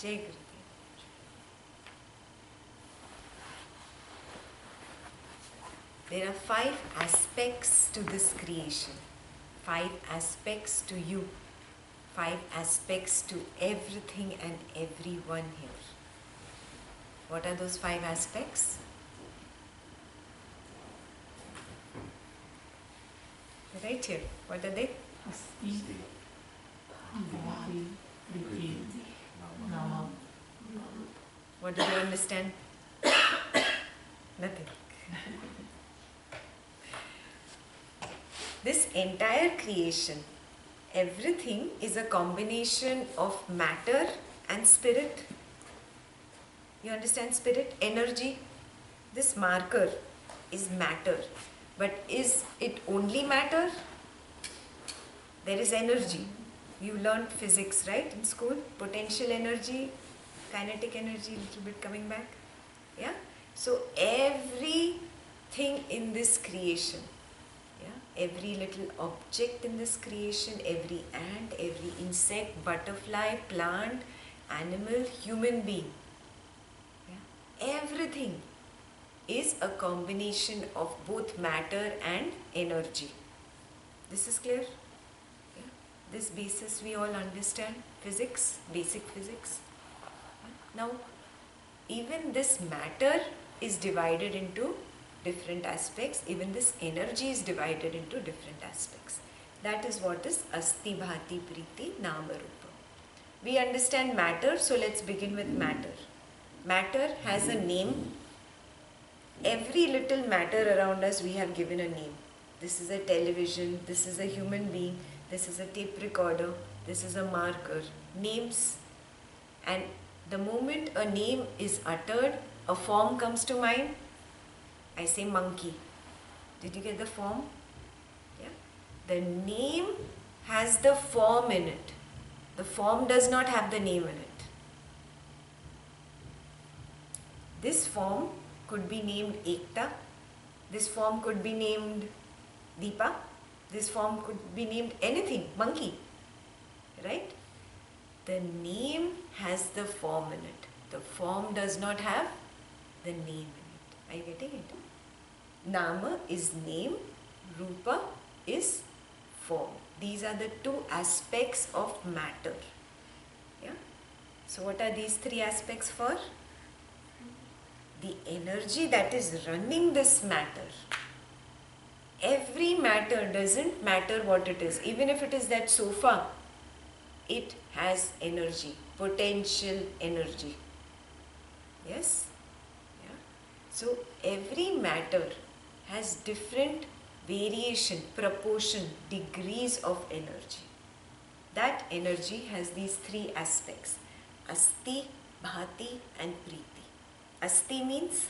Jai Gurudev. There are 5 aspects to this creation, 5 aspects to you, 5 aspects to everything and everyone here. What are those 5 aspects? Right here. What are they? What do you understand? Nothing. This entire creation, everything is a combination of matter and spirit. You understand spirit? Energy. This marker is matter. But is it only matter? There is energy. You learned physics, right, in school? Potential energy, kinetic energy, little bit coming back. Yeah? So everything in this creation, yeah, every little object in this creation, every ant, every insect, butterfly, plant, animal, human being, yeah, everything is a combination of both matter and energy. This is clear? Yeah. This basis we all understand, physics, basic physics. Now, even this matter is divided into different aspects, even this energy is divided into different aspects. That is what is Asti Bhati Priti Nama Rupa. We understand matter, so let's begin with matter. Matter has a name. Every little matter around us we have given a name. This is a television, this is a human being, this is a tape recorder, this is a marker. Names. And the moment a name is uttered, a form comes to mind. I say monkey. Did you get the form? Yeah. The name has the form in it. The form does not have the name in it. This form could be named Ekta. This form could be named Deepa. This form could be named anything, monkey. Right? The name has the form in it. The form does not have the name in it. Are you getting it? Nama is name, Rupa is form. These are the 2 aspects of matter. Yeah? So what are these 3 aspects for? The energy that is running this matter. Every matter, doesn't matter what it is. Even if it is that sofa, it has energy, potential energy. Yes? Yeah. So every matter has different variation, proportion, degrees of energy. That energy has these 3 aspects: Asti, Bhati and Priti. Asti means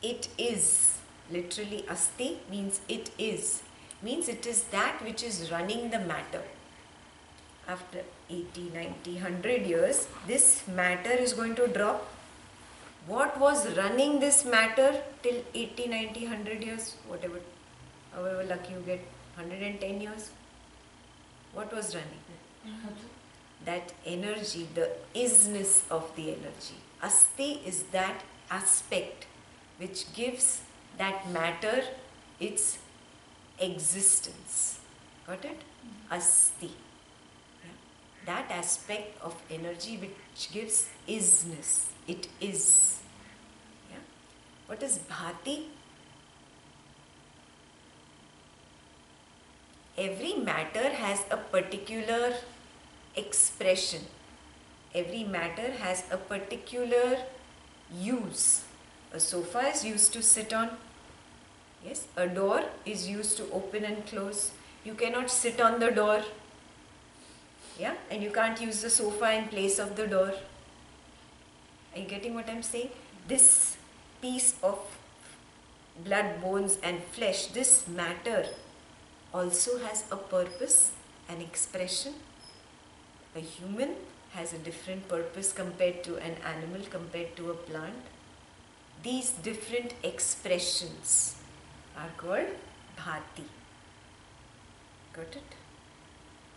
it is. Literally Asti means it is. Means it is that which is running the matter. After 80, 90, 100 years, this matter is going to drop. What was running this matter till 80, 90, 100 years? Whatever, however lucky you get, 110 years. What was running? That energy, the isness of the energy. Asti is that aspect which gives that matter its existence. Got it? Asti. That aspect of energy which gives isness. It is. Yeah? What is Bhati? Every matter has a particular expression. Every matter has a particular use. A sofa is used to sit on. Yes, a door is used to open and close. You cannot sit on the door. Yeah, and you can't use the sofa in place of the door. Are you getting what I'm saying? This piece of blood, bones and flesh, this matter also has a purpose, an expression. A human has a different purpose compared to an animal, compared to a plant. These different expressions are called Bhati. Got it?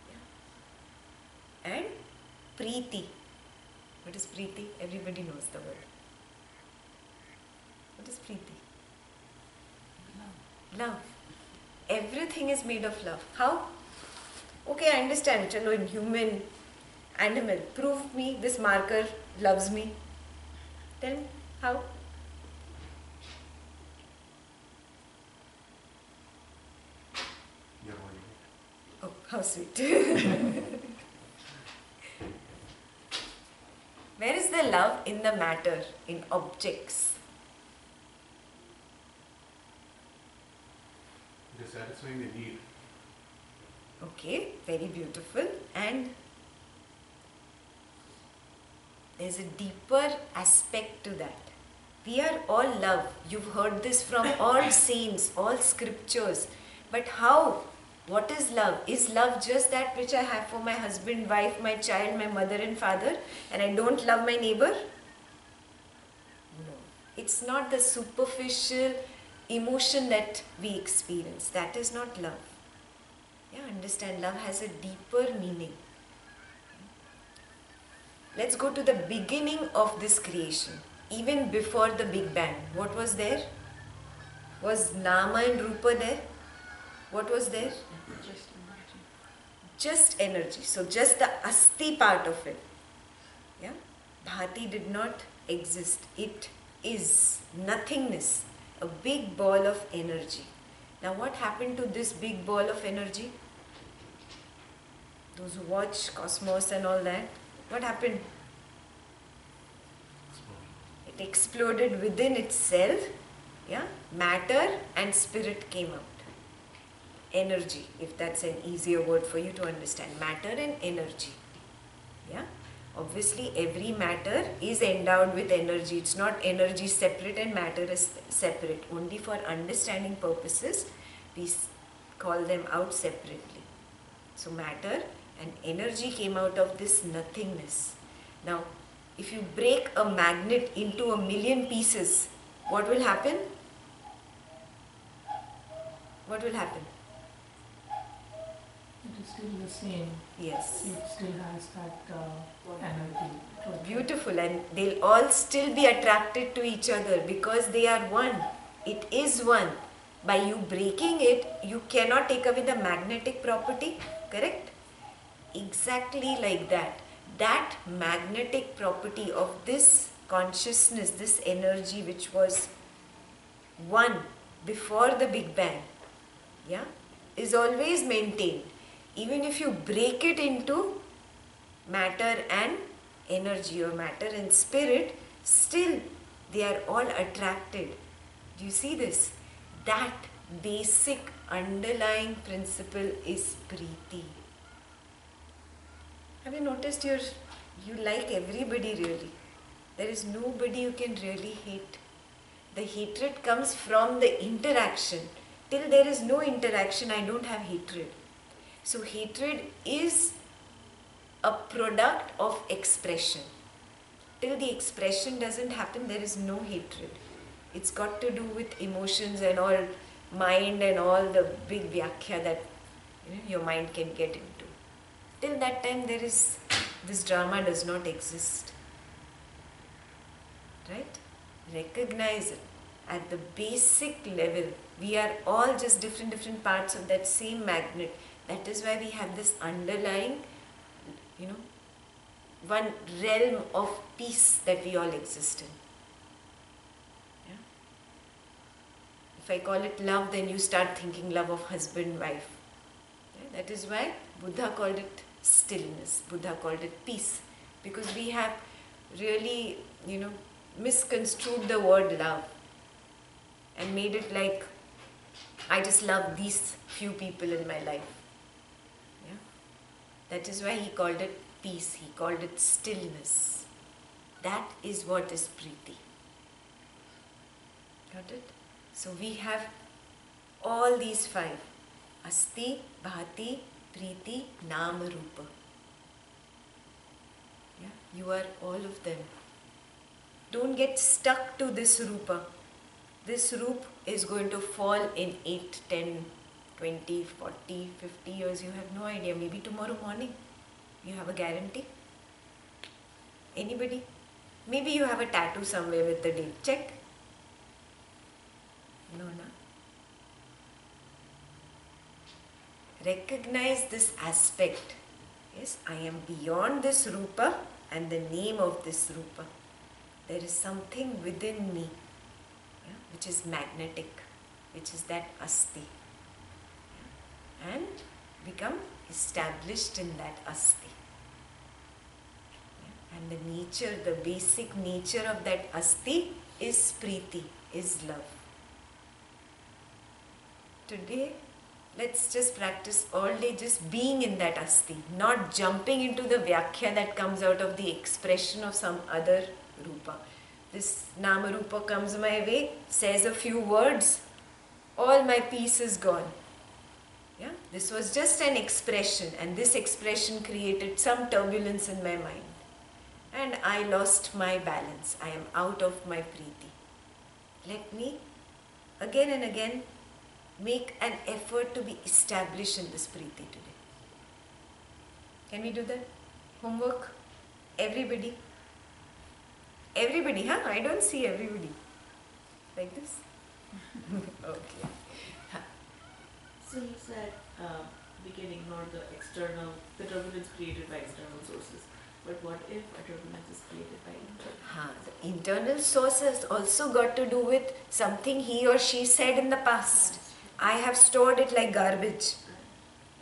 Yeah. And Preeti. What is Preeti? Everybody knows the word. What is Preeti? Love. Everything is made of love. How? Okay, I understand. Chalo, in human, animal, prove me this marker loves me. Then how? Oh, how sweet. Where is the love in the matter, in objects? It is satisfying the need. Okay, very beautiful. And there's a deeper aspect to that. We are all love. You've heard this from all saints, all scriptures. But how? What is love? Is love just that which I have for my husband, wife, my child, my mother and father, and I don't love my neighbor? No. It's not the superficial emotion that we experience. That is not love. Yeah, understand, love has a deeper meaning. Let's go to the beginning of this creation. Even before the Big Bang, what was there? Was Nama and Rupa there? What was there? Just energy. Just energy. So just the Asti part of it. Yeah? Bhati did not exist. It is nothingness. A big ball of energy. Now what happened to this big ball of energy? Those who watch Cosmos and all that, what happened? It exploded within itself. Yeah? Matter and spirit came out. Energy, if that's an easier word for you to understand. Matter and energy. Yeah? Obviously, every matter is endowed with energy. It's not energy separate and matter is separate. Only for understanding purposes, we call them out separately. So, matter and energy came out of this nothingness. Now, if you break a magnet into 1,000,000 pieces, what will happen? What will happen? It is still the same. Yes. It still has that energy. Beautiful, and they'll all still be attracted to each other because they are one. It is one. By you breaking it, you cannot take away the magnetic property, correct? Exactly like that. That magnetic property of this consciousness, this energy which was one before the Big Bang, yeah, is always maintained. Even if you break it into matter and energy or matter and spirit, still they are all attracted. Do you see this? That basic underlying principle is Preeti. Have you noticed you like everybody really? There is nobody you can really hate. The hatred comes from the interaction. Till there is no interaction, I don't have hatred. So hatred is a product of expression. Till the expression doesn't happen, there is no hatred. It's got to do with emotions and all, mind and all the big vyakhya that your mind can get into. Till that time, this drama does not exist. Right? Recognize it. At the basic level, we are all just different parts of that same magnet. That is why we have this underlying, one realm of peace that we all exist in. Yeah? If I call it love, then you start thinking love of husband, wife. Yeah? That is why Buddha called it stillness. Buddha called it peace. Because we have really, misconstrued the word love and made it like, I just love these few people in my life. Yeah? That is why he called it peace. He called it stillness. That is what is Preeti. Got it? So we have all these five. Asti, Bhati, Preeti, Nama, Rupa. Yeah? You are all of them. Don't get stuck to this Rupa. This Rup is going to fall in 8, 10, 20, 40, 50 years. You have no idea. Maybe tomorrow morning. You have a guarantee? Anybody? Maybe you have a tattoo somewhere with the date. Check. No, no. Recognize this aspect. Yes, I am beyond this rupa and the name of this rupa. There is something within me, yeah, which is magnetic, which is that asti. Yeah, and become established in that asti. Yeah, and the nature, the basic nature of that asti is priti, is love. Today, let's just practice all day just being in that asti, not jumping into the vyakhya that comes out of the expression of some other rupa. This nama rupa comes my way, says a few words, all my peace is gone. Yeah? This was just an expression, and this expression created some turbulence in my mind. And I lost my balance. I am out of my priti. Let me again and again make an effort to be established in this priti today. Can we do that? Homework? Everybody? Everybody, huh? I don't see everybody. Like this? Okay. So you said we can ignore the turbulence created by external sources. But what if a turbulence is created by internal? The internal source has also got to do with something he or she said in the past. I have stored it like garbage.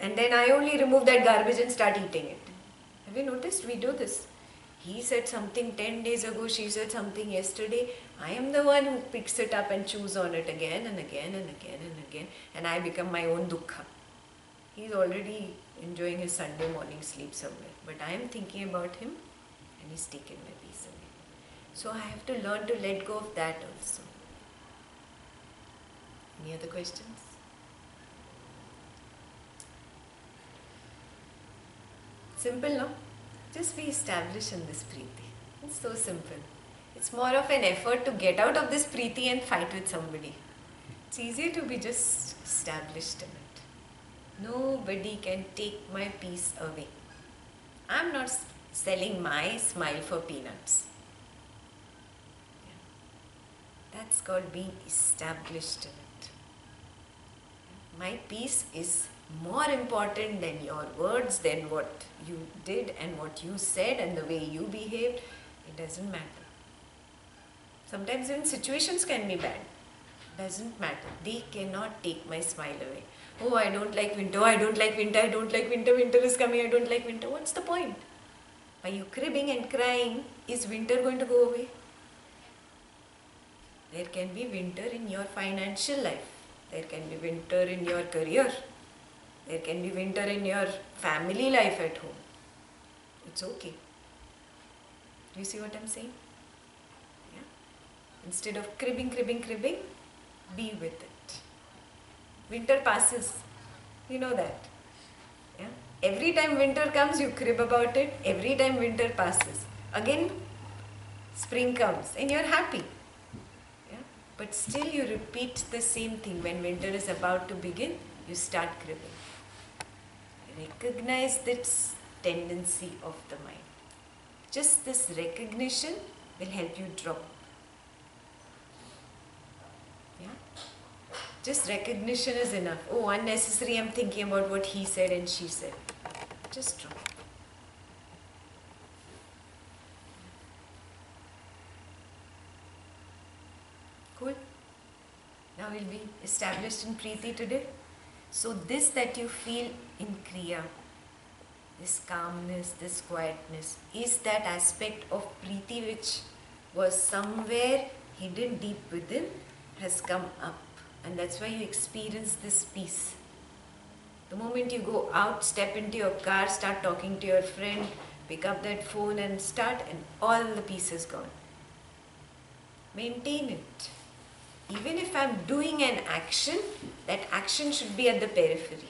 And then I only remove that garbage and start eating it. Have you noticed? We do this. He said something 10 days ago, she said something yesterday. I am the one who picks it up and chews on it again and again and again and again. And I become my own dukkha. He's already enjoying his Sunday morning sleep somewhere. But I am thinking about him and he's taken my peace away. So I have to learn to let go of that also. Any other questions? Simple, no? Just be established in this priti. It's so simple. It's more of an effort to get out of this priti and fight with somebody. It's easier to be just established in it. Nobody can take my peace away. I'm not selling my smile for peanuts. Yeah. That's called being established in it. My peace is more important than your words, than what you did and what you said and the way you behaved. It doesn't matter. Sometimes even situations can be bad. Doesn't matter. They cannot take my smile away. Oh, I don't like winter. Oh, I don't like winter. I don't like winter. Winter is coming. I don't like winter. What's the point? By you cribbing and crying, is winter going to go away? There can be winter in your financial life. There can be winter in your career. There can be winter in your family life at home. It's okay. Do you see what I'm saying? Yeah. Instead of cribbing, be with it. Winter passes. You know that. Yeah. Every time winter comes, you crib about it. Every time winter passes. Again, spring comes and you're happy. Yeah. But still you repeat the same thing. When winter is about to begin, you start cribbing. Recognize this tendency of the mind. Just this recognition will help you drop. Yeah? Just recognition is enough. Oh, unnecessary, I'm thinking about what he said and she said. Just drop. Cool? Now we'll be established in Preeti today. So this that you feel in Kriya, this calmness, this quietness, is that aspect of Preeti which was somewhere hidden deep within, has come up. And that's why you experience this peace. The moment you go out, step into your car, start talking to your friend, pick up that phone and start, and all the peace is gone. Maintain it. Even if I'm doing an action, that action should be at the periphery.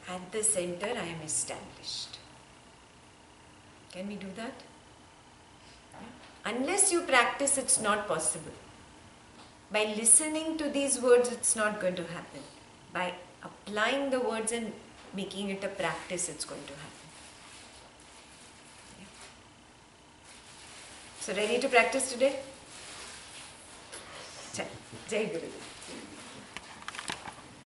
At the center, I am established. Can we do that? Yeah. Unless you practice, it's not possible. By listening to these words, it's not going to happen. By applying the words and making it a practice, it's going to happen. So ready to practice today? Jai Gurudev.